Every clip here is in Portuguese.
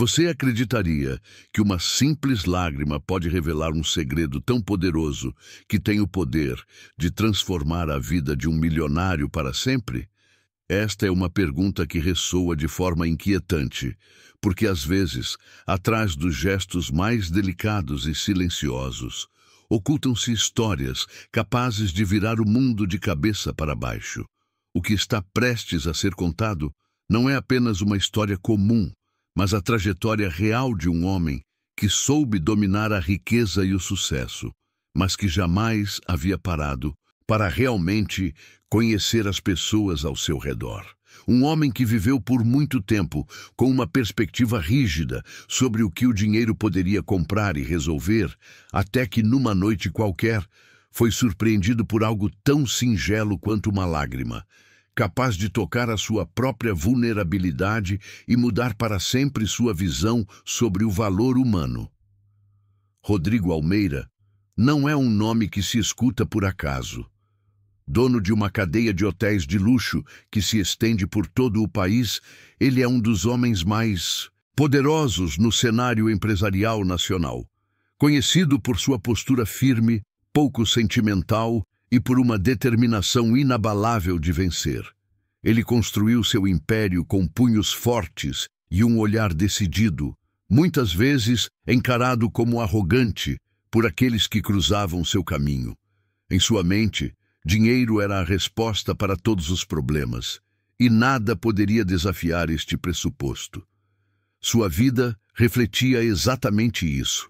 Você acreditaria que uma simples lágrima pode revelar um segredo tão poderoso que tem o poder de transformar a vida de um milionário para sempre? Esta é uma pergunta que ressoa de forma inquietante, porque às vezes, atrás dos gestos mais delicados e silenciosos, ocultam-se histórias capazes de virar o mundo de cabeça para baixo. O que está prestes a ser contado não é apenas uma história comum, mas a trajetória real de um homem que soube dominar a riqueza e o sucesso, mas que jamais havia parado para realmente conhecer as pessoas ao seu redor. Um homem que viveu por muito tempo com uma perspectiva rígida sobre o que o dinheiro poderia comprar e resolver, até que numa noite qualquer foi surpreendido por algo tão singelo quanto uma lágrima, capaz de tocar a sua própria vulnerabilidade e mudar para sempre sua visão sobre o valor humano. Rodrigo Almeida não é um nome que se escuta por acaso. Dono de uma cadeia de hotéis de luxo que se estende por todo o país, ele é um dos homens mais poderosos no cenário empresarial nacional. Conhecido por sua postura firme, pouco sentimental e por uma determinação inabalável de vencer. Ele construiu seu império com punhos fortes e um olhar decidido, muitas vezes encarado como arrogante por aqueles que cruzavam seu caminho. Em sua mente, dinheiro era a resposta para todos os problemas, e nada poderia desafiar este pressuposto. Sua vida refletia exatamente isso.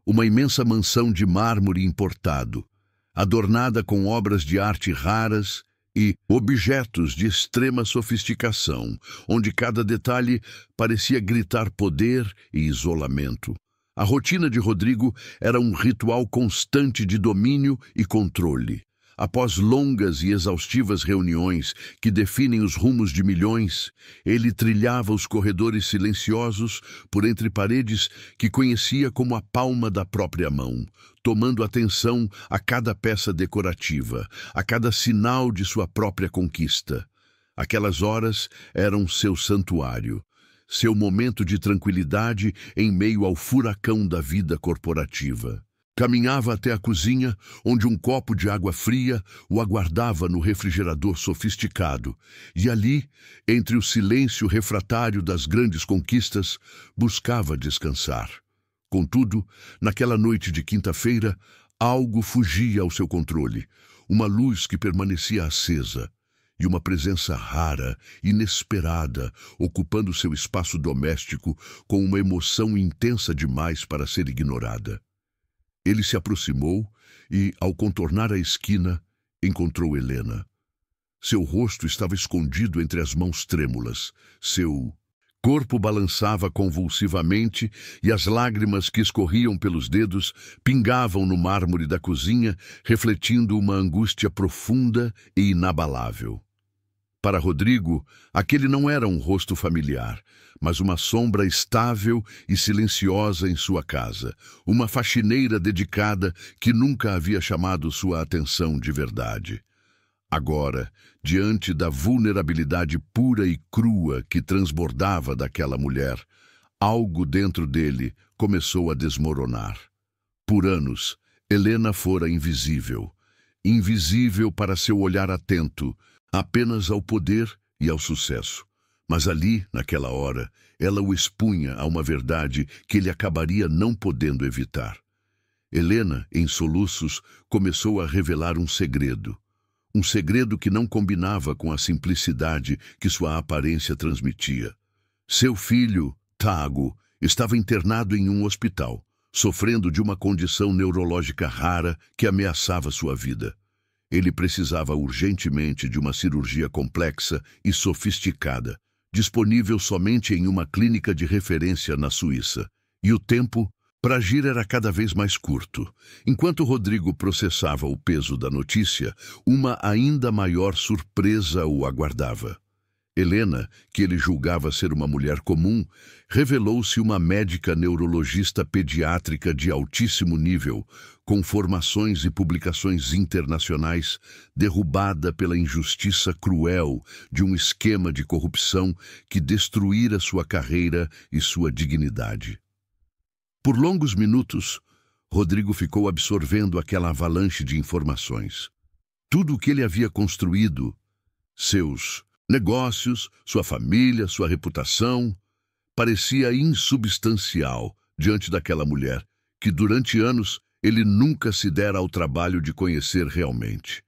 Uma imensa mansão de mármore importado, adornada com obras de arte raras e objetos de extrema sofisticação, onde cada detalhe parecia gritar poder e isolamento. A rotina de Rodrigo era um ritual constante de domínio e controle. Após longas e exaustivas reuniões que definem os rumos de milhões, ele trilhava os corredores silenciosos por entre paredes que conhecia como a palma da própria mão, tomando atenção a cada peça decorativa, a cada sinal de sua própria conquista. Aquelas horas eram seu santuário, seu momento de tranquilidade em meio ao furacão da vida corporativa. Caminhava até a cozinha, onde um copo de água fria o aguardava no refrigerador sofisticado, e ali, entre o silêncio refratário das grandes conquistas, buscava descansar. Contudo, naquela noite de quinta-feira, algo fugia ao seu controle, uma luz que permanecia acesa, e uma presença rara, inesperada, ocupando seu espaço doméstico com uma emoção intensa demais para ser ignorada. Ele se aproximou e, ao contornar a esquina, encontrou Helena. Seu rosto estava escondido entre as mãos trêmulas. Seu corpo balançava convulsivamente e as lágrimas que escorriam pelos dedos pingavam no mármore da cozinha, refletindo uma angústia profunda e inabalável. Para Rodrigo, aquele não era um rosto familiar, mas uma sombra estável e silenciosa em sua casa, uma faxineira dedicada que nunca havia chamado sua atenção de verdade. Agora, diante da vulnerabilidade pura e crua que transbordava daquela mulher, algo dentro dele começou a desmoronar. Por anos, Helena fora invisível. Invisível para seu olhar atento, apenas ao poder e ao sucesso. Mas ali, naquela hora, ela o expunha a uma verdade que ele acabaria não podendo evitar. Helena, em soluços, começou a revelar um segredo. Um segredo que não combinava com a simplicidade que sua aparência transmitia. Seu filho, Tago, estava internado em um hospital, sofrendo de uma condição neurológica rara que ameaçava sua vida. Ele precisava urgentemente de uma cirurgia complexa e sofisticada, disponível somente em uma clínica de referência na Suíça. E o tempo para agir era cada vez mais curto. Enquanto Rodrigo processava o peso da notícia, uma ainda maior surpresa o aguardava. Helena, que ele julgava ser uma mulher comum, revelou-se uma médica neurologista pediátrica de altíssimo nível, com formações e publicações internacionais, derrubada pela injustiça cruel de um esquema de corrupção que destruíra sua carreira e sua dignidade. Por longos minutos, Rodrigo ficou absorvendo aquela avalanche de informações. Tudo o que ele havia construído, seus negócios, sua família, sua reputação, parecia insubstancial diante daquela mulher que, durante anos, ele nunca se dera ao trabalho de conhecer realmente.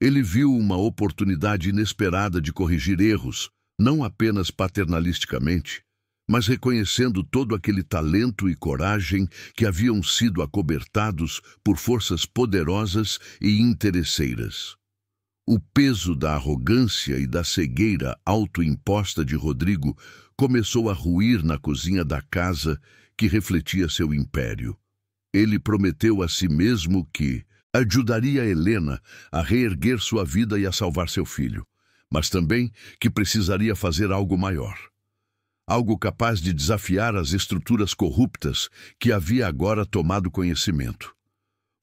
Ele viu uma oportunidade inesperada de corrigir erros, não apenas paternalisticamente, mas reconhecendo todo aquele talento e coragem que haviam sido acobertados por forças poderosas e interesseiras. O peso da arrogância e da cegueira autoimposta de Rodrigo começou a ruir na cozinha da casa que refletia seu império. Ele prometeu a si mesmo que ajudaria Helena a reerguer sua vida e a salvar seu filho, mas também que precisaria fazer algo maior. Algo capaz de desafiar as estruturas corruptas que havia agora tomado conhecimento.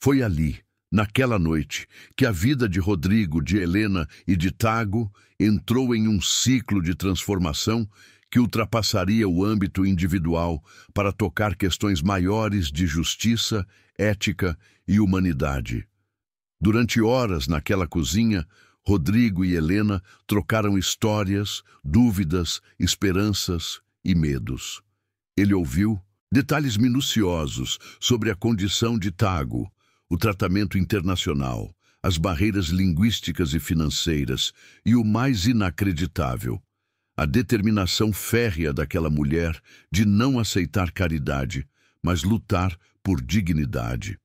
Foi ali, naquela noite, que a vida de Rodrigo, de Helena e de Tago entrou em um ciclo de transformação que ultrapassaria o âmbito individual para tocar questões maiores de justiça, ética e humanidade. Durante horas naquela cozinha, Rodrigo e Helena trocaram histórias, dúvidas, esperanças e medos. Ele ouviu detalhes minuciosos sobre a condição de Tago, o tratamento internacional, as barreiras linguísticas e financeiras e o mais inacreditável, a determinação férrea daquela mulher de não aceitar caridade, mas lutar por dignidade.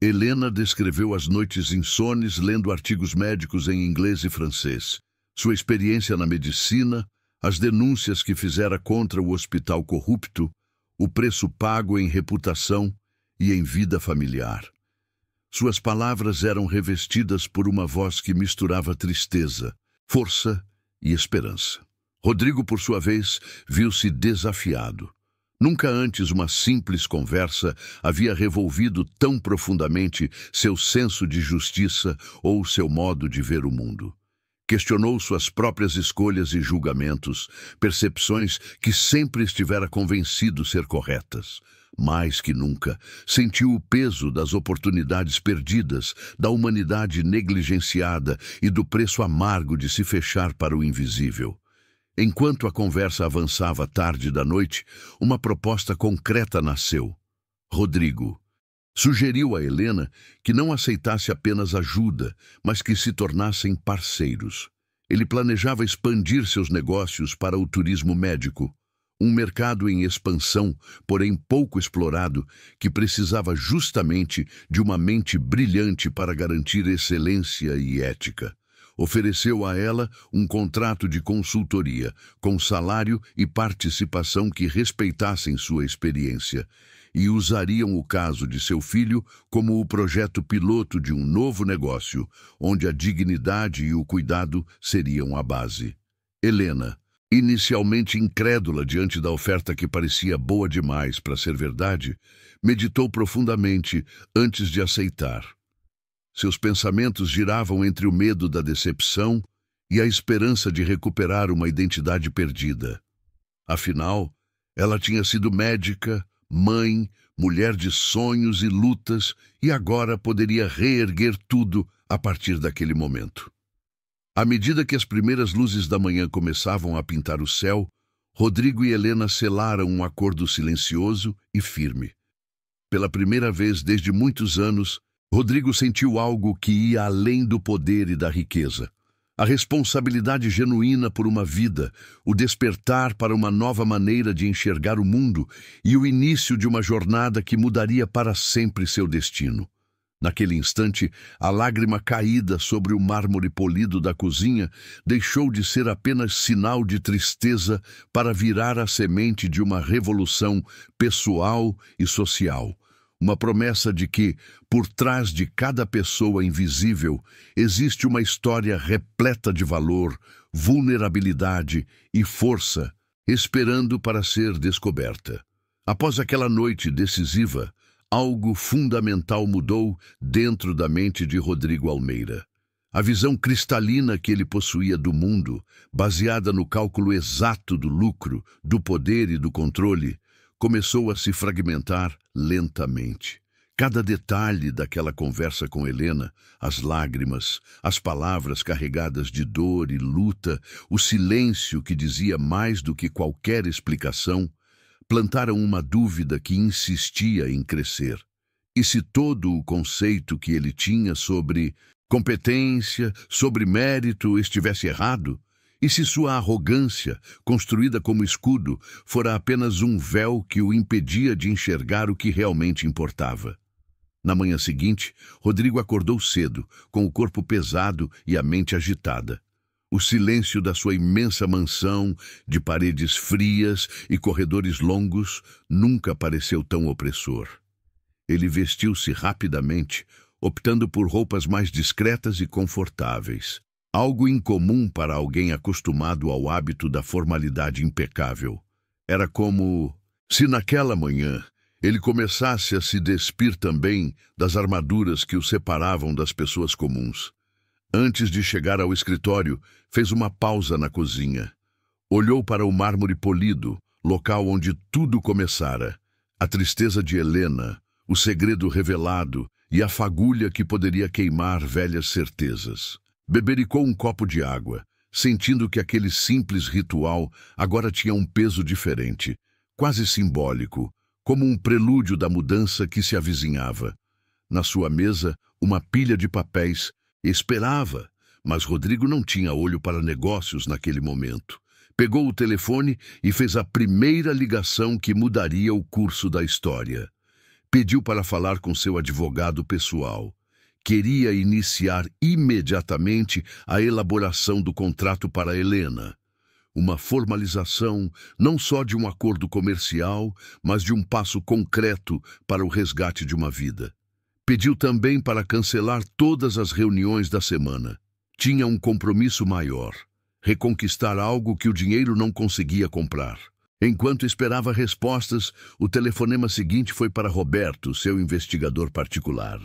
Helena descreveu as noites insones lendo artigos médicos em inglês e francês, sua experiência na medicina, as denúncias que fizera contra o hospital corrupto, o preço pago em reputação e em vida familiar. Suas palavras eram revestidas por uma voz que misturava tristeza, força e esperança. Rodrigo, por sua vez, viu-se desafiado. Nunca antes uma simples conversa havia revolvido tão profundamente seu senso de justiça ou seu modo de ver o mundo. Questionou suas próprias escolhas e julgamentos, percepções que sempre estivera convencido ser corretas. Mais que nunca, sentiu o peso das oportunidades perdidas, da humanidade negligenciada e do preço amargo de se fechar para o invisível. Enquanto a conversa avançava tarde da noite, uma proposta concreta nasceu. Rodrigo sugeriu a Helena que não aceitasse apenas ajuda, mas que se tornassem parceiros. Ele planejava expandir seus negócios para o turismo médico, um mercado em expansão, porém pouco explorado, que precisava justamente de uma mente brilhante para garantir excelência e ética. Ofereceu a ela um contrato de consultoria, com salário e participação que respeitassem sua experiência, e usariam o caso de seu filho como o projeto piloto de um novo negócio, onde a dignidade e o cuidado seriam a base. Helena, inicialmente incrédula diante da oferta que parecia boa demais para ser verdade, meditou profundamente antes de aceitar. Seus pensamentos giravam entre o medo da decepção e a esperança de recuperar uma identidade perdida. Afinal, ela tinha sido médica, mãe, mulher de sonhos e lutas, e agora poderia reerguer tudo a partir daquele momento. À medida que as primeiras luzes da manhã começavam a pintar o céu, Rodrigo e Helena selaram um acordo silencioso e firme. Pela primeira vez desde muitos anos, Rodrigo sentiu algo que ia além do poder e da riqueza. A responsabilidade genuína por uma vida, o despertar para uma nova maneira de enxergar o mundo e o início de uma jornada que mudaria para sempre seu destino. Naquele instante, a lágrima caída sobre o mármore polido da cozinha deixou de ser apenas sinal de tristeza para virar a semente de uma revolução pessoal e social. Uma promessa de que, por trás de cada pessoa invisível, existe uma história repleta de valor, vulnerabilidade e força, esperando para ser descoberta. Após aquela noite decisiva, algo fundamental mudou dentro da mente de Rodrigo Almeida. A visão cristalina que ele possuía do mundo, baseada no cálculo exato do lucro, do poder e do controle, começou a se fragmentar lentamente. Cada detalhe daquela conversa com Helena, as lágrimas, as palavras carregadas de dor e luta, o silêncio que dizia mais do que qualquer explicação, plantaram uma dúvida que insistia em crescer. E se todo o conceito que ele tinha sobre competência, sobre mérito estivesse errado? E se sua arrogância, construída como escudo, fora apenas um véu que o impedia de enxergar o que realmente importava? Na manhã seguinte, Rodrigo acordou cedo, com o corpo pesado e a mente agitada. O silêncio da sua imensa mansão, de paredes frias e corredores longos, nunca pareceu tão opressor. Ele vestiu-se rapidamente, optando por roupas mais discretas e confortáveis. Algo incomum para alguém acostumado ao hábito da formalidade impecável. Era como se naquela manhã ele começasse a se despir também das armaduras que o separavam das pessoas comuns. Antes de chegar ao escritório, fez uma pausa na cozinha. Olhou para o mármore polido, local onde tudo começara. A tristeza de Helena, o segredo revelado e a fagulha que poderia queimar velhas certezas. Bebericou um copo de água, sentindo que aquele simples ritual agora tinha um peso diferente, quase simbólico, como um prelúdio da mudança que se avizinhava. Na sua mesa, uma pilha de papéis esperava, mas Rodrigo não tinha olho para negócios naquele momento. Pegou o telefone e fez a primeira ligação que mudaria o curso da história. Pediu para falar com seu advogado pessoal. Queria iniciar imediatamente a elaboração do contrato para Helena. Uma formalização não só de um acordo comercial, mas de um passo concreto para o resgate de uma vida. Pediu também para cancelar todas as reuniões da semana. Tinha um compromisso maior: reconquistar algo que o dinheiro não conseguia comprar. Enquanto esperava respostas, o telefonema seguinte foi para Roberto, seu investigador particular.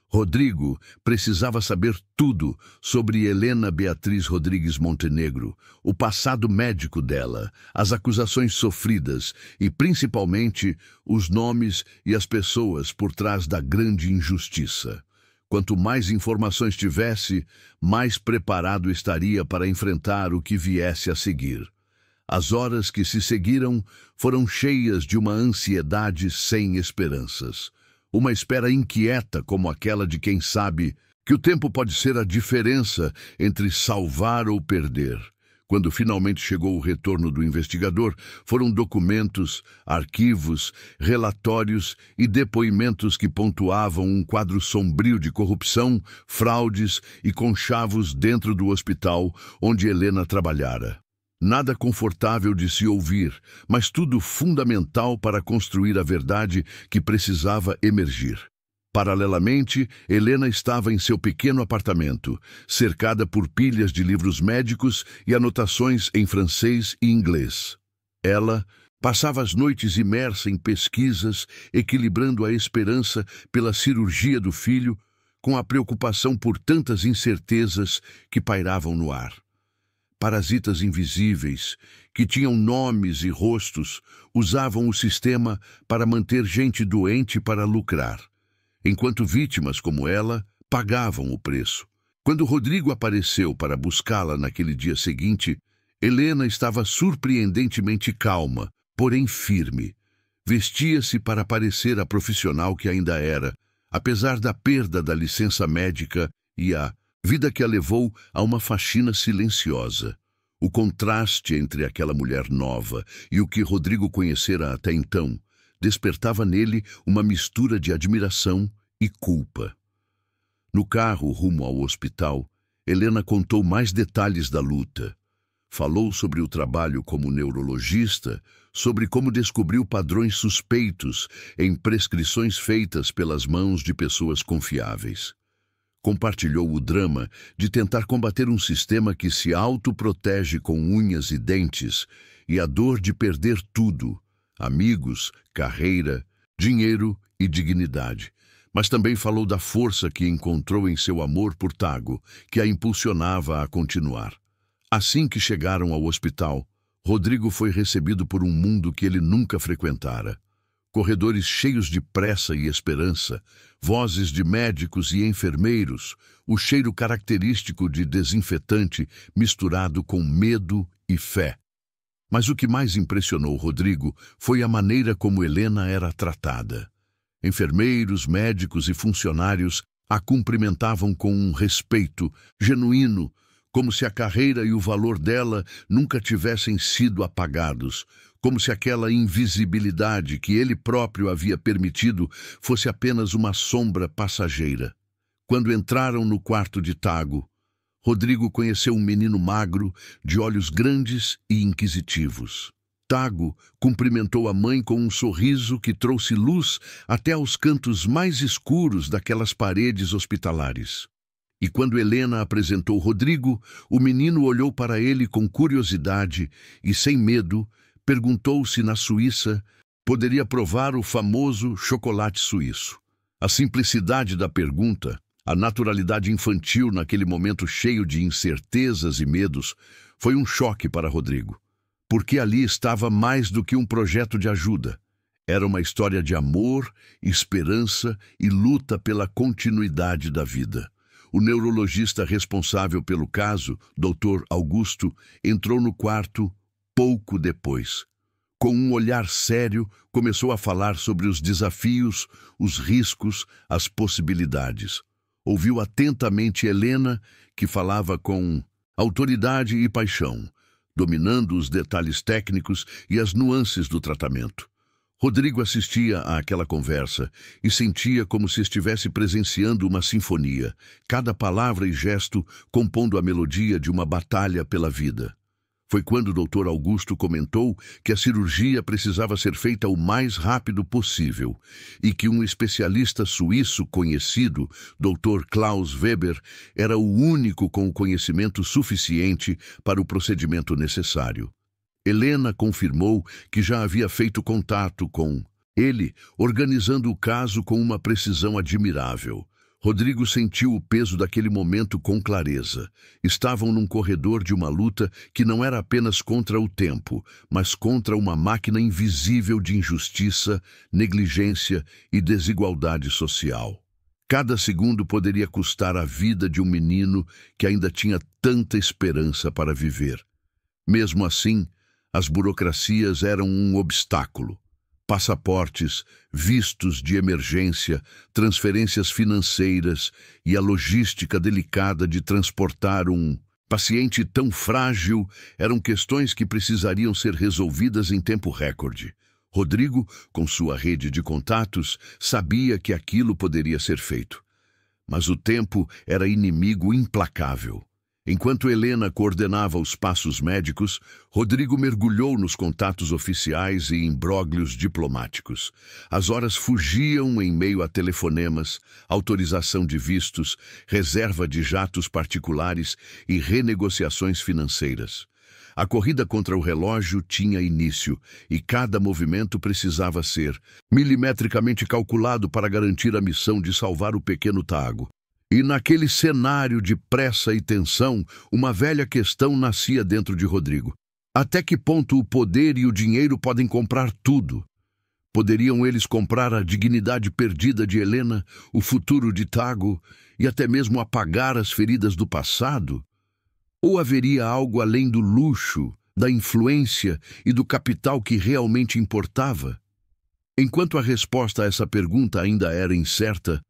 Rodrigo precisava saber tudo sobre Helena Beatriz Rodrigues Montenegro, o passado médico dela, as acusações sofridas e, principalmente, os nomes e as pessoas por trás da grande injustiça. Quanto mais informações tivesse, mais preparado estaria para enfrentar o que viesse a seguir. As horas que se seguiram foram cheias de uma ansiedade sem esperanças. Uma espera inquieta como aquela de quem sabe que o tempo pode ser a diferença entre salvar ou perder. Quando finalmente chegou o retorno do investigador, foram documentos, arquivos, relatórios e depoimentos que pontuavam um quadro sombrio de corrupção, fraudes e conchavos dentro do hospital onde Helena trabalhara. Nada confortável de se ouvir, mas tudo fundamental para construir a verdade que precisava emergir. Paralelamente, Helena estava em seu pequeno apartamento, cercada por pilhas de livros médicos e anotações em francês e inglês. Ela passava as noites imersa em pesquisas, equilibrando a esperança pela cirurgia do filho com a preocupação por tantas incertezas que pairavam no ar. Parasitas invisíveis, que tinham nomes e rostos, usavam o sistema para manter gente doente para lucrar, enquanto vítimas como ela pagavam o preço. Quando Rodrigo apareceu para buscá-la naquele dia seguinte, Helena estava surpreendentemente calma, porém firme. Vestia-se para parecer a profissional que ainda era, apesar da perda da licença médica e a vida que a levou a uma faxina silenciosa. O contraste entre aquela mulher nova e o que Rodrigo conhecera até então despertava nele uma mistura de admiração e culpa. No carro rumo ao hospital, Helena contou mais detalhes da luta. Falou sobre o trabalho como neurologista, sobre como descobriu padrões suspeitos em prescrições feitas pelas mãos de pessoas confiáveis. Compartilhou o drama de tentar combater um sistema que se autoprotege com unhas e dentes e a dor de perder tudo: amigos, carreira, dinheiro e dignidade. Mas também falou da força que encontrou em seu amor por Tago, que a impulsionava a continuar. Assim que chegaram ao hospital, Rodrigo foi recebido por um mundo que ele nunca frequentara. Corredores cheios de pressa e esperança, vozes de médicos e enfermeiros, o cheiro característico de desinfetante misturado com medo e fé. Mas o que mais impressionou Rodrigo foi a maneira como Helena era tratada. Enfermeiros, médicos e funcionários a cumprimentavam com um respeito genuíno, como se a carreira e o valor dela nunca tivessem sido apagados, como se aquela invisibilidade que ele próprio havia permitido fosse apenas uma sombra passageira. Quando entraram no quarto de Tago, Rodrigo conheceu um menino magro, de olhos grandes e inquisitivos. Tago cumprimentou a mãe com um sorriso que trouxe luz até aos cantos mais escuros daquelas paredes hospitalares. E quando Helena apresentou Rodrigo, o menino olhou para ele com curiosidade e, sem medo, perguntou se na Suíça poderia provar o famoso chocolate suíço. A simplicidade da pergunta, a naturalidade infantil naquele momento cheio de incertezas e medos, foi um choque para Rodrigo. Porque ali estava mais do que um projeto de ajuda. Era uma história de amor, esperança e luta pela continuidade da vida. O neurologista responsável pelo caso, Dr. Augusto, entrou no quarto pouco depois. Com um olhar sério, começou a falar sobre os desafios, os riscos, as possibilidades. Ouviu atentamente Helena, que falava com autoridade e paixão, dominando os detalhes técnicos e as nuances do tratamento. Rodrigo assistia àquela conversa e sentia como se estivesse presenciando uma sinfonia, cada palavra e gesto compondo a melodia de uma batalha pela vida. Foi quando o Dr. Augusto comentou que a cirurgia precisava ser feita o mais rápido possível e que um especialista suíço conhecido, Dr. Klaus Weber, era o único com o conhecimento suficiente para o procedimento necessário. Helena confirmou que já havia feito contato com ele, organizando o caso com uma precisão admirável. Rodrigo sentiu o peso daquele momento com clareza. Estavam num corredor de uma luta que não era apenas contra o tempo, mas contra uma máquina invisível de injustiça, negligência e desigualdade social. Cada segundo poderia custar a vida de um menino que ainda tinha tanta esperança para viver. Mesmo assim, as burocracias eram um obstáculo. Passaportes, vistos de emergência, transferências financeiras e a logística delicada de transportar um paciente tão frágil eram questões que precisariam ser resolvidas em tempo recorde. Rodrigo, com sua rede de contatos, sabia que aquilo poderia ser feito. Mas o tempo era inimigo implacável. Enquanto Helena coordenava os passos médicos, Rodrigo mergulhou nos contatos oficiais e imbróglios diplomáticos. As horas fugiam em meio a telefonemas, autorização de vistos, reserva de jatos particulares e renegociações financeiras. A corrida contra o relógio tinha início e cada movimento precisava ser milimetricamente calculado para garantir a missão de salvar o pequeno Tago. E naquele cenário de pressa e tensão, uma velha questão nascia dentro de Rodrigo. Até que ponto o poder e o dinheiro podem comprar tudo? Poderiam eles comprar a dignidade perdida de Helena, o futuro de Tago e até mesmo apagar as feridas do passado? Ou haveria algo além do luxo, da influência e do capital que realmente importava? Enquanto a resposta a essa pergunta ainda era incerta,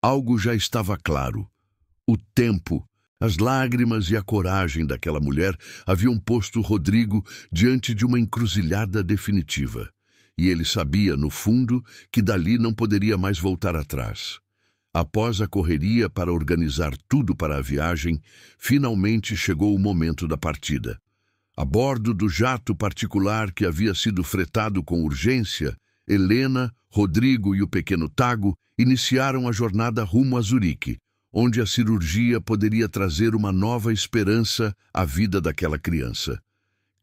algo já estava claro. O tempo, as lágrimas e a coragem daquela mulher haviam posto Rodrigo diante de uma encruzilhada definitiva. E ele sabia, no fundo, que dali não poderia mais voltar atrás. Após a correria para organizar tudo para a viagem, finalmente chegou o momento da partida. A bordo do jato particular que havia sido fretado com urgência, Helena, Rodrigo e o pequeno Tago iniciaram a jornada rumo a Zurique, onde a cirurgia poderia trazer uma nova esperança à vida daquela criança.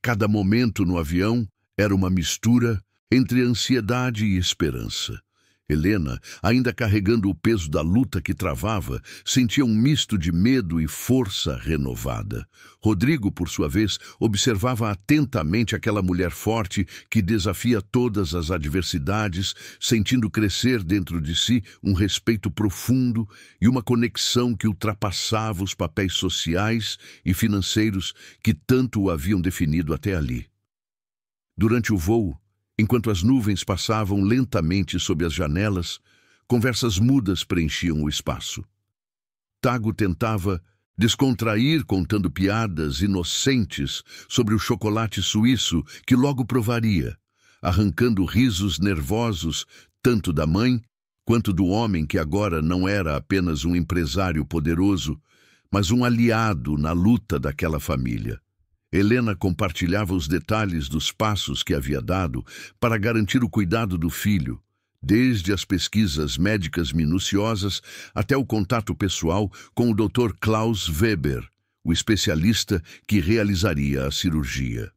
Cada momento no avião era uma mistura entre ansiedade e esperança. Helena, ainda carregando o peso da luta que travava, sentia um misto de medo e força renovada. Rodrigo, por sua vez, observava atentamente aquela mulher forte que desafia todas as adversidades, sentindo crescer dentro de si um respeito profundo e uma conexão que ultrapassava os papéis sociais e financeiros que tanto o haviam definido até ali. Durante o voo, enquanto as nuvens passavam lentamente sob as janelas, conversas mudas preenchiam o espaço. Tago tentava descontrair contando piadas inocentes sobre o chocolate suíço que logo provaria, arrancando risos nervosos tanto da mãe quanto do homem que agora não era apenas um empresário poderoso, mas um aliado na luta daquela família. Helena compartilhava os detalhes dos passos que havia dado para garantir o cuidado do filho, desde as pesquisas médicas minuciosas até o contato pessoal com o Dr. Klaus Weber, o especialista que realizaria a cirurgia.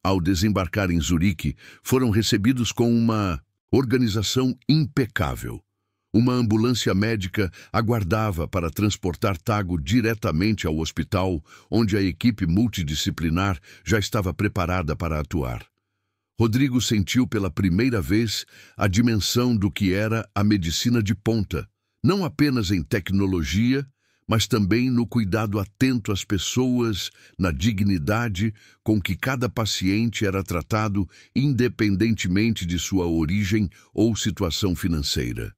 Ao desembarcar em Zurique, foram recebidos com uma organização impecável. Uma ambulância médica aguardava para transportar Tago diretamente ao hospital, onde a equipe multidisciplinar já estava preparada para atuar. Rodrigo sentiu pela primeira vez a dimensão do que era a medicina de ponta, não apenas em tecnologia, mas também no cuidado atento às pessoas, na dignidade com que cada paciente era tratado, independentemente de sua origem ou situação financeira.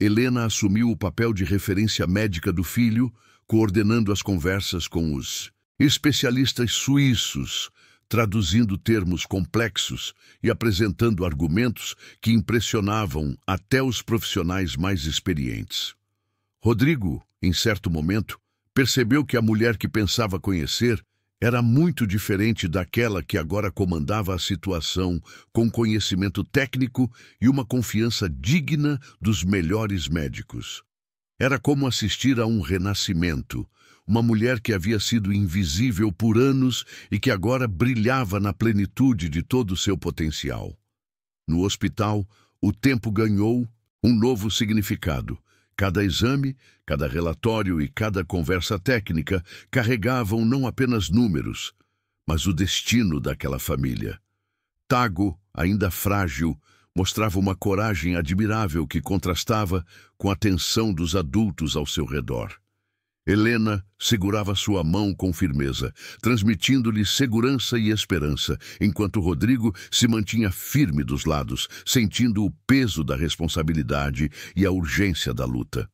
Helena assumiu o papel de referência médica do filho, coordenando as conversas com os especialistas suíços, traduzindo termos complexos e apresentando argumentos que impressionavam até os profissionais mais experientes. Rodrigo, em certo momento, percebeu que a mulher que pensava conhecer era muito diferente daquela que agora comandava a situação, com conhecimento técnico e uma confiança digna dos melhores médicos. Era como assistir a um renascimento, uma mulher que havia sido invisível por anos e que agora brilhava na plenitude de todo o seu potencial. No hospital, o tempo ganhou um novo significado. Cada exame, cada relatório e cada conversa técnica carregavam não apenas números, mas o destino daquela família. Tago, ainda frágil, mostrava uma coragem admirável que contrastava com a tensão dos adultos ao seu redor. Helena segurava sua mão com firmeza, transmitindo-lhe segurança e esperança, enquanto Rodrigo se mantinha firme dos lados, sentindo o peso da responsabilidade e a urgência da luta.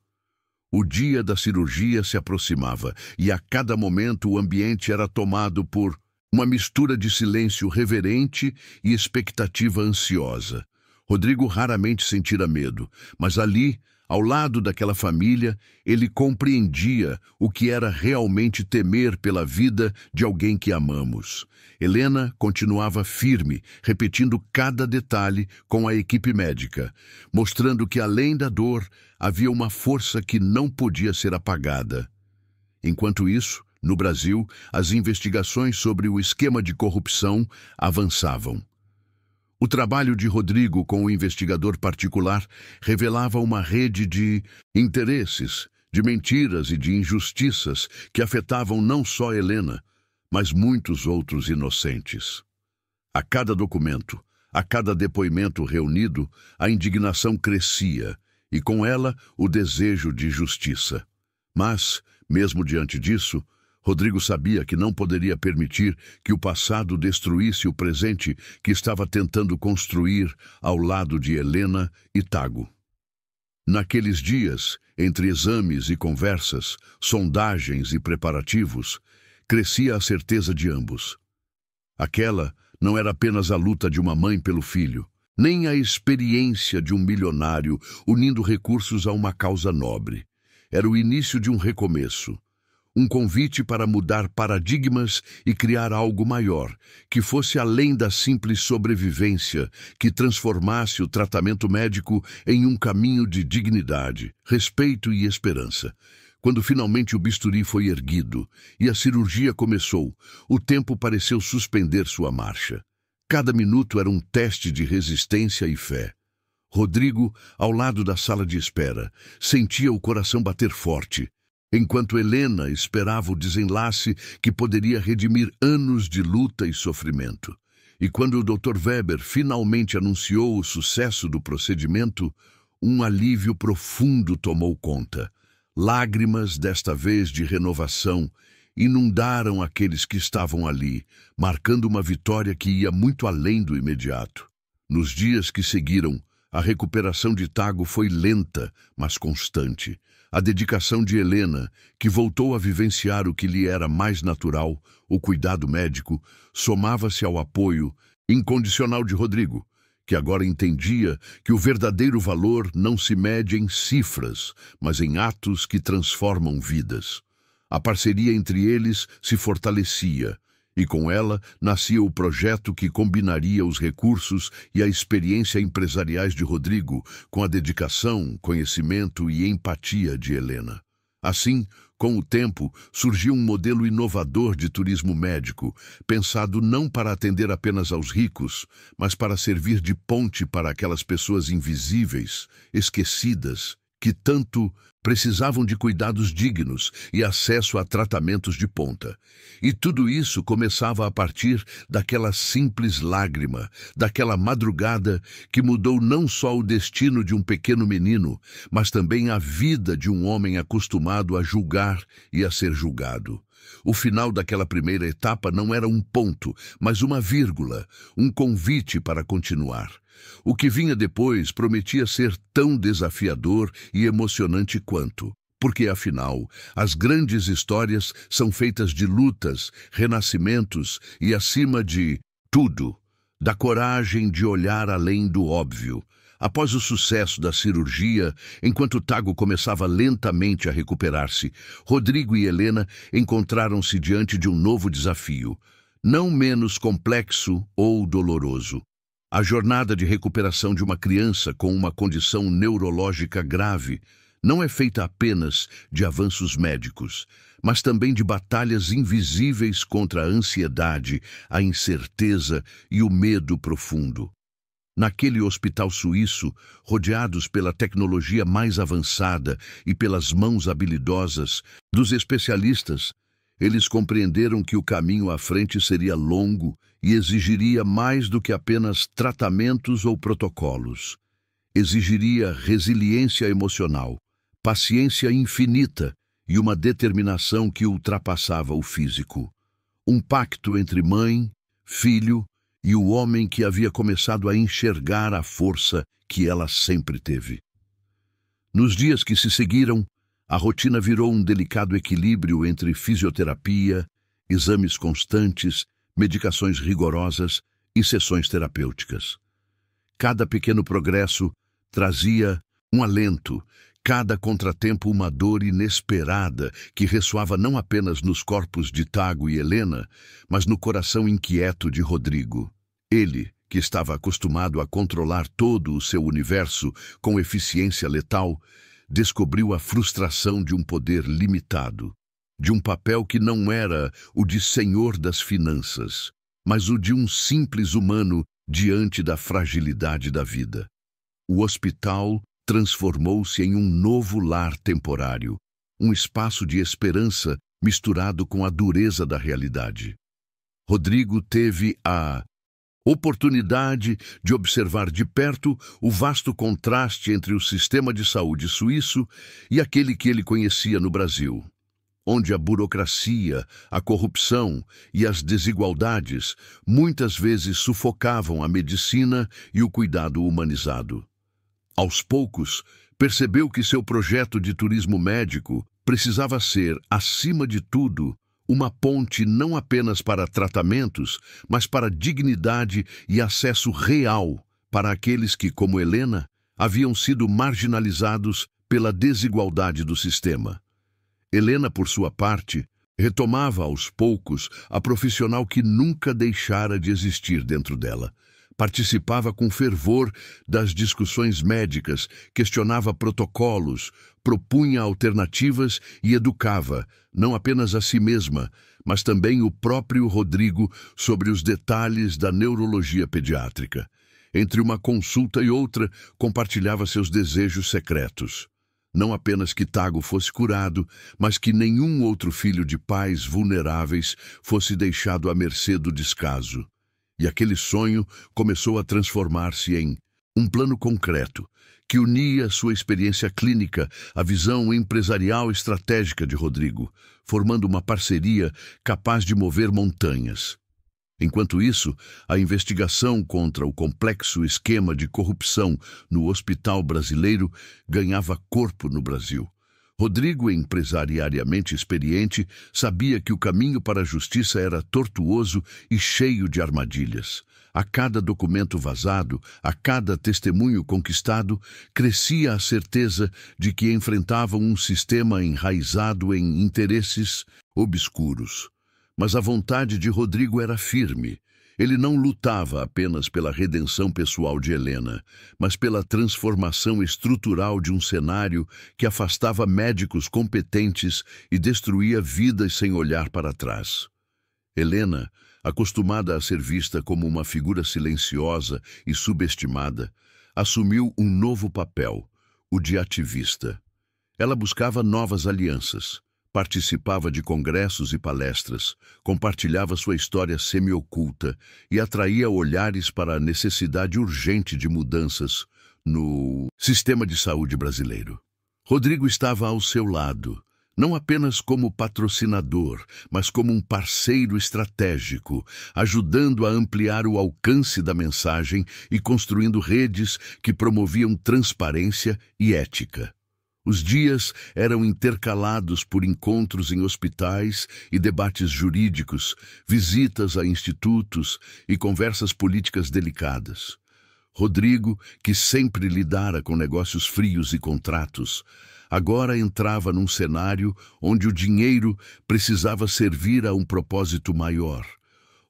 O dia da cirurgia se aproximava e a cada momento o ambiente era tomado por uma mistura de silêncio reverente e expectativa ansiosa. Rodrigo raramente sentira medo, mas ali, ao lado daquela família, ele compreendia o que era realmente temer pela vida de alguém que amamos. Helena continuava firme, repetindo cada detalhe com a equipe médica, mostrando que além da dor, havia uma força que não podia ser apagada. Enquanto isso, no Brasil, as investigações sobre o esquema de corrupção avançavam. O trabalho de Rodrigo com o investigador particular revelava uma rede de interesses, de mentiras e de injustiças que afetavam não só Helena, mas muitos outros inocentes. A cada documento, a cada depoimento reunido, a indignação crescia e com ela o desejo de justiça. Mas, mesmo diante disso, Rodrigo sabia que não poderia permitir que o passado destruísse o presente que estava tentando construir ao lado de Helena e Tago. Naqueles dias, entre exames e conversas, sondagens e preparativos, crescia a certeza de ambos. Aquela não era apenas a luta de uma mãe pelo filho, nem a experiência de um milionário unindo recursos a uma causa nobre. Era o início de um recomeço. Um convite para mudar paradigmas e criar algo maior, que fosse além da simples sobrevivência, que transformasse o tratamento médico em um caminho de dignidade, respeito e esperança. Quando finalmente o bisturi foi erguido e a cirurgia começou, o tempo pareceu suspender sua marcha. Cada minuto era um teste de resistência e fé. Rodrigo, ao lado da sala de espera, sentia o coração bater forte, enquanto Helena esperava o desenlace que poderia redimir anos de luta e sofrimento. E quando o Dr. Weber finalmente anunciou o sucesso do procedimento, um alívio profundo tomou conta. Lágrimas, desta vez de renovação, inundaram aqueles que estavam ali, marcando uma vitória que ia muito além do imediato. Nos dias que seguiram, a recuperação de Tago foi lenta, mas constante. A dedicação de Helena, que voltou a vivenciar o que lhe era mais natural, o cuidado médico, somava-se ao apoio incondicional de Rodrigo, que agora entendia que o verdadeiro valor não se mede em cifras, mas em atos que transformam vidas. A parceria entre eles se fortalecia, e com ela nascia o projeto que combinaria os recursos e a experiência empresariais de Rodrigo com a dedicação, conhecimento e empatia de Helena. Assim, com o tempo, surgiu um modelo inovador de turismo médico, pensado não para atender apenas aos ricos, mas para servir de ponte para aquelas pessoas invisíveis, esquecidas, que tanto precisavam de cuidados dignos e acesso a tratamentos de ponta. E tudo isso começava a partir daquela simples lágrima, daquela madrugada que mudou não só o destino de um pequeno menino, mas também a vida de um homem acostumado a julgar e a ser julgado. O final daquela primeira etapa não era um ponto, mas uma vírgula, um convite para continuar. O que vinha depois prometia ser tão desafiador e emocionante quanto, porque, afinal, as grandes histórias são feitas de lutas, renascimentos e, acima de tudo, da coragem de olhar além do óbvio. Após o sucesso da cirurgia, enquanto Tago começava lentamente a recuperar-se, Rodrigo e Helena encontraram-se diante de um novo desafio, não menos complexo ou doloroso. A jornada de recuperação de uma criança com uma condição neurológica grave não é feita apenas de avanços médicos, mas também de batalhas invisíveis contra a ansiedade, a incerteza e o medo profundo. Naquele hospital suíço, rodeados pela tecnologia mais avançada e pelas mãos habilidosas dos especialistas, eles compreenderam que o caminho à frente seria longo e exigiria mais do que apenas tratamentos ou protocolos. Exigiria resiliência emocional, paciência infinita e uma determinação que ultrapassava o físico. Um pacto entre mãe, filho e o homem que havia começado a enxergar a força que ela sempre teve. Nos dias que se seguiram, a rotina virou um delicado equilíbrio entre fisioterapia, exames constantes, medicações rigorosas e sessões terapêuticas. Cada pequeno progresso trazia um alento, cada contratempo uma dor inesperada que ressoava não apenas nos corpos de Tago e Helena, mas no coração inquieto de Rodrigo. Ele, que estava acostumado a controlar todo o seu universo com eficiência letal, descobriu a frustração de um poder limitado, de um papel que não era o de senhor das finanças, mas o de um simples humano diante da fragilidade da vida. O hospital transformou-se em um novo lar temporário, um espaço de esperança misturado com a dureza da realidade. Rodrigo teve a oportunidade de observar de perto o vasto contraste entre o sistema de saúde suíço e aquele que ele conhecia no Brasil, onde a burocracia, a corrupção e as desigualdades muitas vezes sufocavam a medicina e o cuidado humanizado. Aos poucos, percebeu que seu projeto de turismo médico precisava ser, acima de tudo, uma ponte não apenas para tratamentos, mas para dignidade e acesso real para aqueles que, como Helena, haviam sido marginalizados pela desigualdade do sistema. Helena, por sua parte, retomava aos poucos a profissional que nunca deixara de existir dentro dela. Participava com fervor das discussões médicas, questionava protocolos, propunha alternativas e educava, não apenas a si mesma, mas também o próprio Rodrigo sobre os detalhes da neurologia pediátrica. Entre uma consulta e outra, compartilhava seus desejos secretos. Não apenas que Tago fosse curado, mas que nenhum outro filho de pais vulneráveis fosse deixado à mercê do descaso. E aquele sonho começou a transformar-se em um plano concreto, que unia sua experiência clínica à visão empresarial estratégica de Rodrigo, formando uma parceria capaz de mover montanhas. Enquanto isso, a investigação contra o complexo esquema de corrupção no Hospital Brasileiro ganhava corpo no Brasil. Rodrigo, empresarialmente experiente, sabia que o caminho para a justiça era tortuoso e cheio de armadilhas. A cada documento vazado, a cada testemunho conquistado, crescia a certeza de que enfrentavam um sistema enraizado em interesses obscuros. Mas a vontade de Rodrigo era firme. Ele não lutava apenas pela redenção pessoal de Helena, mas pela transformação estrutural de um cenário que afastava médicos competentes e destruía vidas sem olhar para trás. Helena, acostumada a ser vista como uma figura silenciosa e subestimada, assumiu um novo papel, o de ativista. Ela buscava novas alianças. Participava de congressos e palestras, compartilhava sua história semi-oculta e atraía olhares para a necessidade urgente de mudanças no sistema de saúde brasileiro. Rodrigo estava ao seu lado, não apenas como patrocinador, mas como um parceiro estratégico, ajudando a ampliar o alcance da mensagem e construindo redes que promoviam transparência e ética. Os dias eram intercalados por encontros em hospitais e debates jurídicos, visitas a institutos e conversas políticas delicadas. Rodrigo, que sempre lidara com negócios frios e contratos, agora entrava num cenário onde o dinheiro precisava servir a um propósito maior,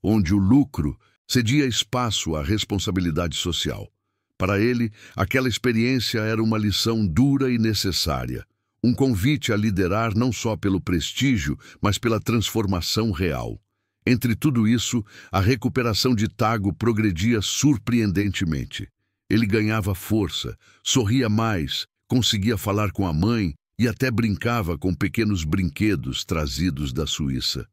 onde o lucro cedia espaço à responsabilidade social. Para ele, aquela experiência era uma lição dura e necessária, um convite a liderar não só pelo prestígio, mas pela transformação real. Entre tudo isso, a recuperação de Tago progredia surpreendentemente. Ele ganhava força, sorria mais, conseguia falar com a mãe e até brincava com pequenos brinquedos trazidos da Suíça.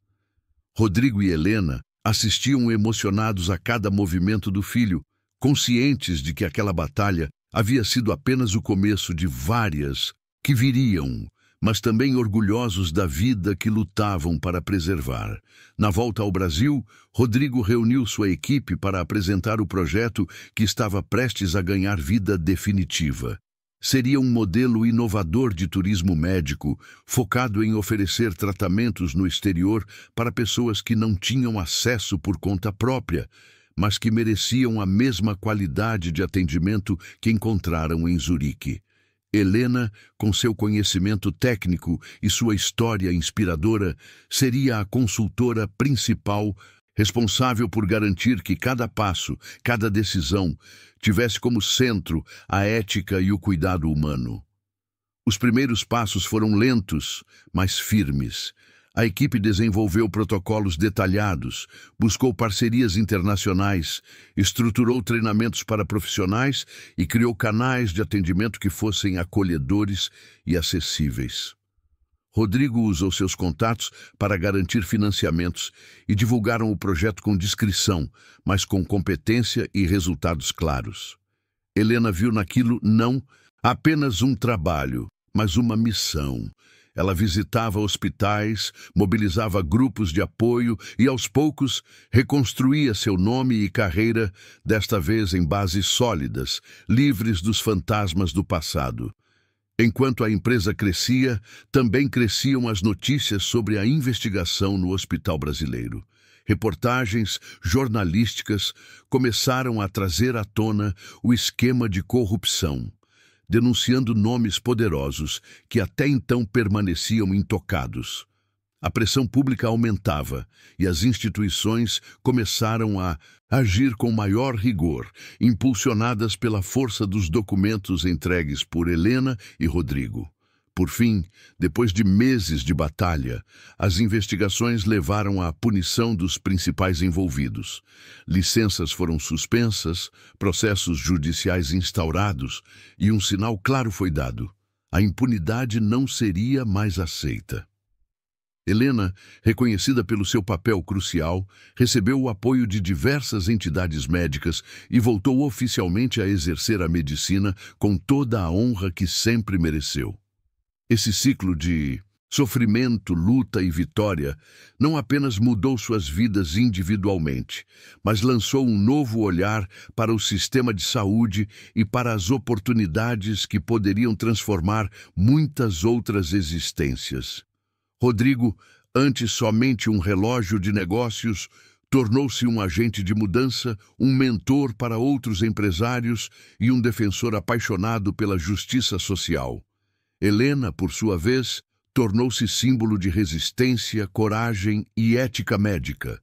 Rodrigo e Helena assistiam emocionados a cada movimento do filho, conscientes de que aquela batalha havia sido apenas o começo de várias que viriam, mas também orgulhosos da vida que lutavam para preservar. Na volta ao Brasil, Rodrigo reuniu sua equipe para apresentar o projeto que estava prestes a ganhar vida definitiva. Seria um modelo inovador de turismo médico, focado em oferecer tratamentos no exterior para pessoas que não tinham acesso por conta própria, mas que mereciam a mesma qualidade de atendimento que encontraram em Zurique. Helena, com seu conhecimento técnico e sua história inspiradora, seria a consultora principal responsável por garantir que cada passo, cada decisão, tivesse como centro a ética e o cuidado humano. Os primeiros passos foram lentos, mas firmes. A equipe desenvolveu protocolos detalhados, buscou parcerias internacionais, estruturou treinamentos para profissionais e criou canais de atendimento que fossem acolhedores e acessíveis. Rodrigo usou seus contatos para garantir financiamentos e divulgaram o projeto com discrição, mas com competência e resultados claros. Helena viu naquilo não apenas um trabalho, mas uma missão. Ela visitava hospitais, mobilizava grupos de apoio e, aos poucos, reconstruía seu nome e carreira, desta vez em bases sólidas, livres dos fantasmas do passado. Enquanto a empresa crescia, também cresciam as notícias sobre a investigação no Hospital Brasileiro. Reportagens jornalísticas começaram a trazer à tona o esquema de corrupção. denunciando nomes poderosos que até então permaneciam intocados. A pressão pública aumentava e as instituições começaram a agir com maior rigor, impulsionadas pela força dos documentos entregues por Helena e Rodrigo. Por fim, depois de meses de batalha, as investigações levaram à punição dos principais envolvidos. Licenças foram suspensas, processos judiciais instaurados e um sinal claro foi dado: a impunidade não seria mais aceita. Helena, reconhecida pelo seu papel crucial, recebeu o apoio de diversas entidades médicas e voltou oficialmente a exercer a medicina com toda a honra que sempre mereceu. Esse ciclo de sofrimento, luta e vitória não apenas mudou suas vidas individualmente, mas lançou um novo olhar para o sistema de saúde e para as oportunidades que poderiam transformar muitas outras existências. Rodrigo, antes somente um relógio de negócios, tornou-se um agente de mudança, um mentor para outros empresários e um defensor apaixonado pela justiça social. Helena, por sua vez, tornou-se símbolo de resistência, coragem e ética médica.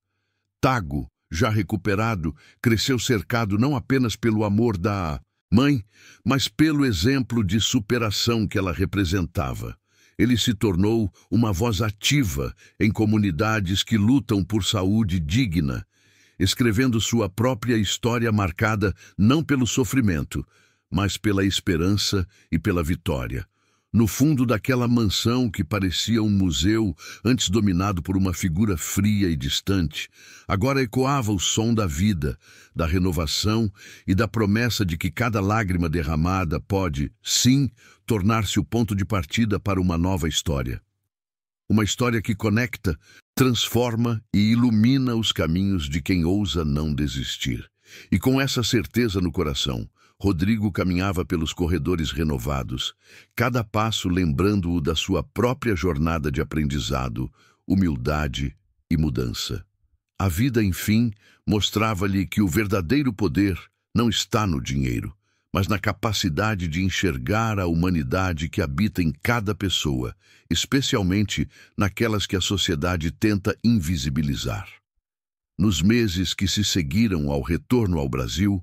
Tago, já recuperado, cresceu cercado não apenas pelo amor da mãe, mas pelo exemplo de superação que ela representava. Ele se tornou uma voz ativa em comunidades que lutam por saúde digna, escrevendo sua própria história marcada não pelo sofrimento, mas pela esperança e pela vitória. No fundo daquela mansão que parecia um museu, antes dominado por uma figura fria e distante, agora ecoava o som da vida, da renovação e da promessa de que cada lágrima derramada pode, sim, tornar-se o ponto de partida para uma nova história. Uma história que conecta, transforma e ilumina os caminhos de quem ousa não desistir. E com essa certeza no coração, Rodrigo caminhava pelos corredores renovados, cada passo lembrando-o da sua própria jornada de aprendizado, humildade e mudança. A vida, enfim, mostrava-lhe que o verdadeiro poder não está no dinheiro, mas na capacidade de enxergar a humanidade que habita em cada pessoa, especialmente naquelas que a sociedade tenta invisibilizar. Nos meses que se seguiram ao retorno ao Brasil,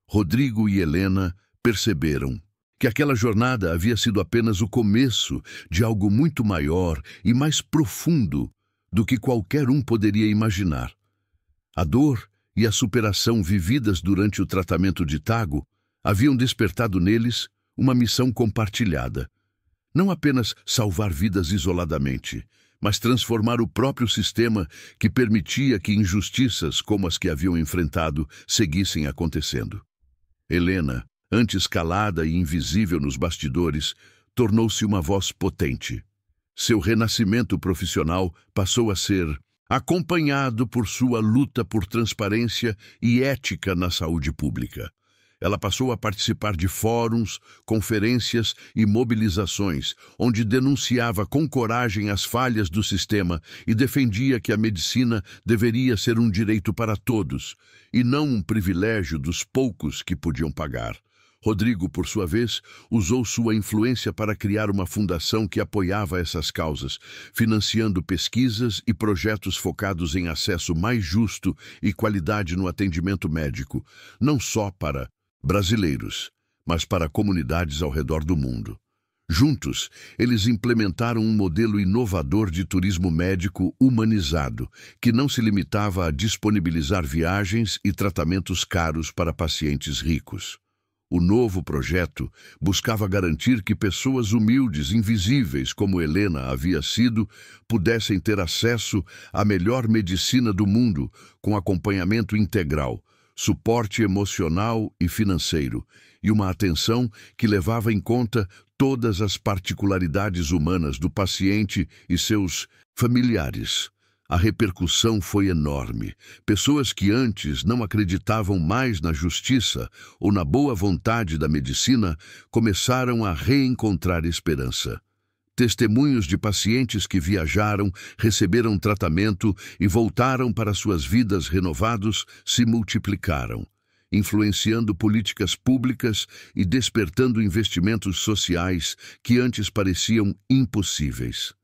Rodrigo e Helena perceberam que aquela jornada havia sido apenas o começo de algo muito maior e mais profundo do que qualquer um poderia imaginar. A dor e a superação vividas durante o tratamento de Tago haviam despertado neles uma missão compartilhada. Não apenas salvar vidas isoladamente, mas transformar o próprio sistema que permitia que injustiças como as que haviam enfrentado seguissem acontecendo. Helena, antes calada e invisível nos bastidores, tornou-se uma voz potente. Seu renascimento profissional passou a ser acompanhado por sua luta por transparência e ética na saúde pública. Ela passou a participar de fóruns, conferências e mobilizações, onde denunciava com coragem as falhas do sistema e defendia que a medicina deveria ser um direito para todos, e não um privilégio dos poucos que podiam pagar. Rodrigo, por sua vez, usou sua influência para criar uma fundação que apoiava essas causas, financiando pesquisas e projetos focados em acesso mais justo e qualidade no atendimento médico, não só para brasileiros, mas para comunidades ao redor do mundo. Juntos, eles implementaram um modelo inovador de turismo médico humanizado, que não se limitava a disponibilizar viagens e tratamentos caros para pacientes ricos. O novo projeto buscava garantir que pessoas humildes, invisíveis como Helena havia sido, pudessem ter acesso à melhor medicina do mundo, com acompanhamento integral, suporte emocional e financeiro, e uma atenção que levava em conta todas as particularidades humanas do paciente e seus familiares. A repercussão foi enorme. Pessoas que antes não acreditavam mais na justiça ou na boa vontade da medicina começaram a reencontrar esperança. Testemunhos de pacientes que viajaram, receberam tratamento e voltaram para suas vidas renovados se multiplicaram. influenciando políticas públicas e despertando investimentos sociais que antes pareciam impossíveis.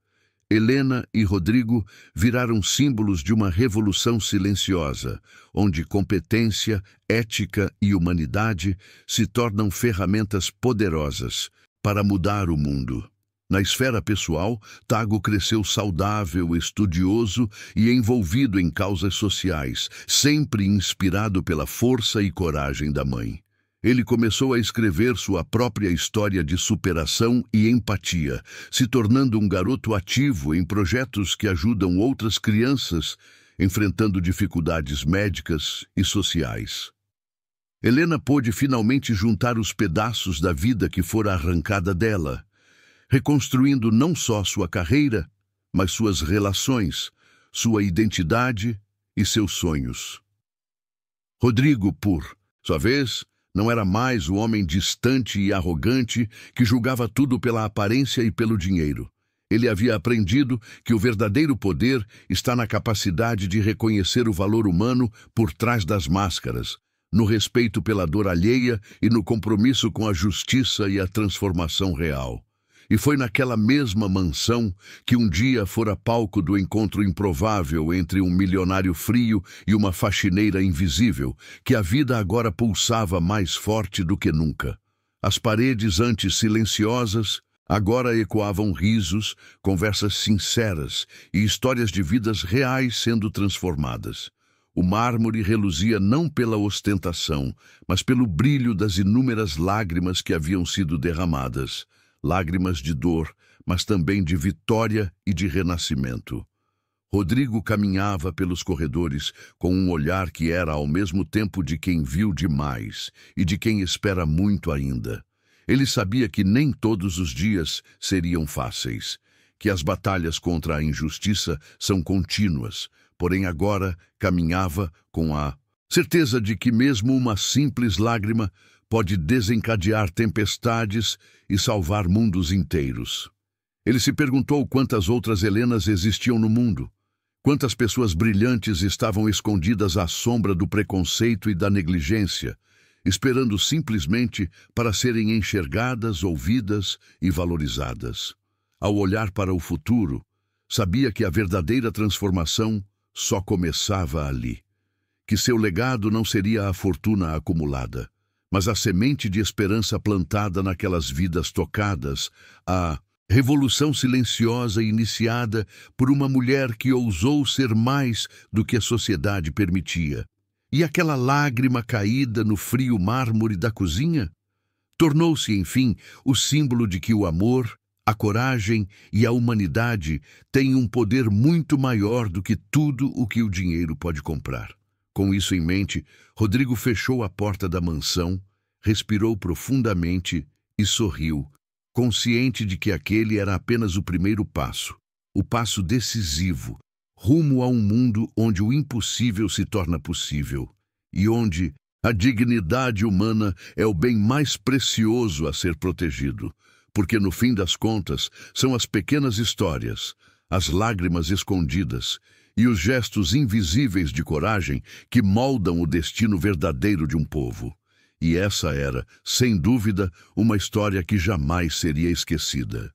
Helena e Rodrigo viraram símbolos de uma revolução silenciosa, onde competência, ética e humanidade se tornam ferramentas poderosas para mudar o mundo. Na esfera pessoal, Tago cresceu saudável, estudioso e envolvido em causas sociais, sempre inspirado pela força e coragem da mãe. Ele começou a escrever sua própria história de superação e empatia, se tornando um garoto ativo em projetos que ajudam outras crianças enfrentando dificuldades médicas e sociais. Helena pôde finalmente juntar os pedaços da vida que fora arrancada dela, reconstruindo não só sua carreira, mas suas relações, sua identidade e seus sonhos. Rodrigo, por sua vez, não era mais o homem distante e arrogante que julgava tudo pela aparência e pelo dinheiro. Ele havia aprendido que o verdadeiro poder está na capacidade de reconhecer o valor humano por trás das máscaras, no respeito pela dor alheia e no compromisso com a justiça e a transformação real. E foi naquela mesma mansão que um dia fora palco do encontro improvável entre um milionário frio e uma faxineira invisível, que a vida agora pulsava mais forte do que nunca. As paredes antes silenciosas agora ecoavam risos, conversas sinceras e histórias de vidas reais sendo transformadas. O mármore reluzia não pela ostentação, mas pelo brilho das inúmeras lágrimas que haviam sido derramadas. Lágrimas de dor, mas também de vitória e de renascimento. Rodrigo caminhava pelos corredores com um olhar que era ao mesmo tempo de quem viu demais e de quem espera muito ainda. Ele sabia que nem todos os dias seriam fáceis, que as batalhas contra a injustiça são contínuas, porém agora caminhava com a certeza de que mesmo uma simples lágrima pode desencadear tempestades e salvar mundos inteiros. Ele se perguntou quantas outras Helenas existiam no mundo, quantas pessoas brilhantes estavam escondidas à sombra do preconceito e da negligência, esperando simplesmente para serem enxergadas, ouvidas e valorizadas. Ao olhar para o futuro, sabia que a verdadeira transformação só começava ali, que seu legado não seria a fortuna acumulada, mas a semente de esperança plantada naquelas vidas tocadas, a revolução silenciosa iniciada por uma mulher que ousou ser mais do que a sociedade permitia. E aquela lágrima caída no frio mármore da cozinha tornou-se, enfim, o símbolo de que o amor, a coragem e a humanidade têm um poder muito maior do que tudo o que o dinheiro pode comprar. Com isso em mente, Rodrigo fechou a porta da mansão, respirou profundamente e sorriu, consciente de que aquele era apenas o primeiro passo, o passo decisivo, rumo a um mundo onde o impossível se torna possível e onde a dignidade humana é o bem mais precioso a ser protegido, porque no fim das contas são as pequenas histórias, as lágrimas escondidas e os gestos invisíveis de coragem que moldam o destino verdadeiro de um povo. E essa era, sem dúvida, uma história que jamais seria esquecida.